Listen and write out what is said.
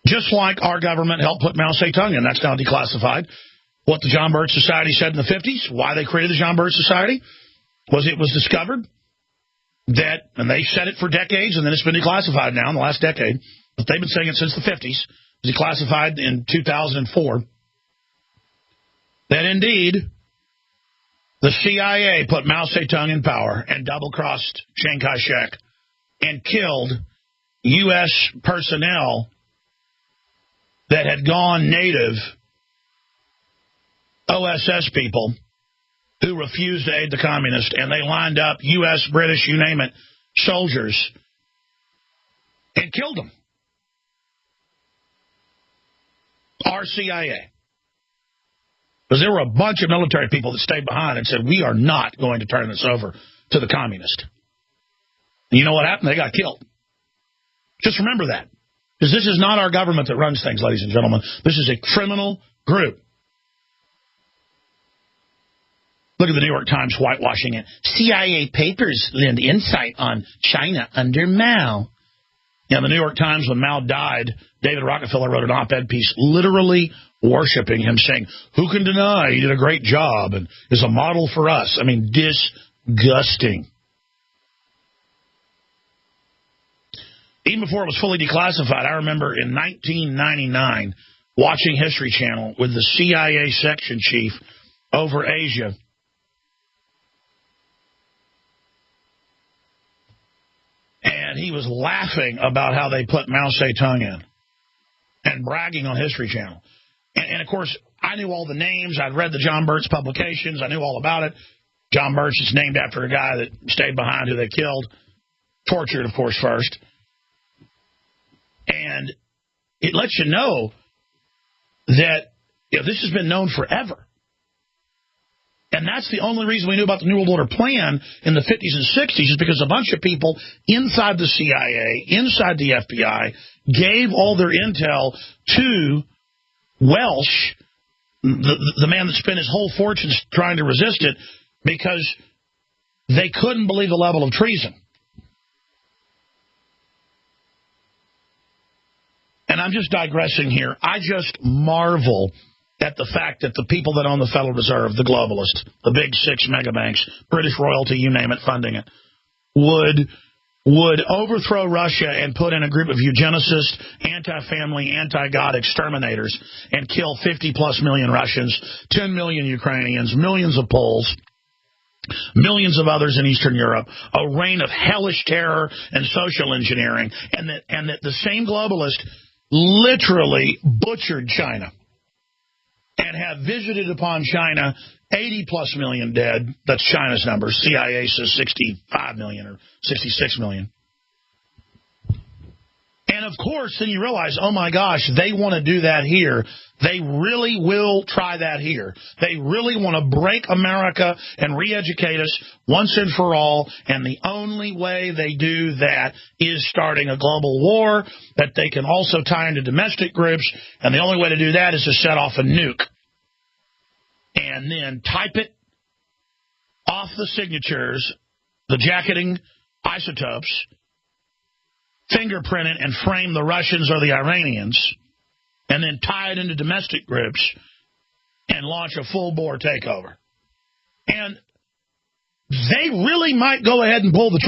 Just like our government helped put Mao Zedong in. That's now declassified. What the John Birch Society said in the 50s, why they created the John Birch Society, was it was discovered that, and they said it for decades, and then it's been declassified now in the last decade, but they've been saying it since the 50s, it was declassified in 2004, that indeed the CIA put Mao Zedong in power and double-crossed Chiang Kai-shek and killed U.S. personnel that had gone native OSS people who refused to aid the communists, and they lined up U.S., British, you name it, soldiers and killed them. Our CIA. Because there were a bunch of military people that stayed behind and said, we are not going to turn this over to the communists. And you know what happened? They got killed. Just remember that. Because this is not our government that runs things, ladies and gentlemen. This is a criminal group. Look at the New York Times whitewashing it. CIA papers lend insight on China under Mao. Yeah, the New York Times, when Mao died, David Rockefeller wrote an op-ed piece literally worshiping him, saying, who can deny he did a great job and is a model for us? I mean, disgusting. Even before it was fully declassified, I remember in 1999 watching History Channel with the CIA section chief over Asia. And he was laughing about how they put Mao Zedong in and bragging on History Channel. And of course, I knew all the names. I'd read the John Birch publications. I knew all about it. John Birch is named after a guy that stayed behind who they killed. Tortured, of course, first. And it lets you know that this has been known forever. And that's the only reason we knew about the New World Order plan in the 50s and 60s is because a bunch of people inside the CIA, inside the FBI, gave all their intel to Welsh, the man that spent his whole fortune trying to resist it, because they couldn't believe the level of treason. And I'm just digressing here. I just marvel at the fact that the people that own the Federal Reserve, the globalists, the big six mega banks, British royalty, you name it, funding it, would overthrow Russia and put in a group of eugenicists, anti-family, anti-God exterminators and kill 50-plus million Russians, 10 million Ukrainians, millions of Poles, millions of others in Eastern Europe, a reign of hellish terror and social engineering, and that the same globalist literally butchered China and have visited upon China 80-plus million dead. That's China's number. CIA says 65 million or 66 million. And, of course, then you realize, oh, my gosh, they want to do that here. They really will try that here. They really want to break America and re-educate us once and for all. And the only way they do that is starting a global war that they can also tie into domestic groups. And the only way to do that is to set off a nuke and then type it off the signatures, the jacketing isotopes, fingerprint it and frame the Russians or the Iranians, and then tie it into domestic groups and launch a full-bore takeover. And they really might go ahead and pull the trigger.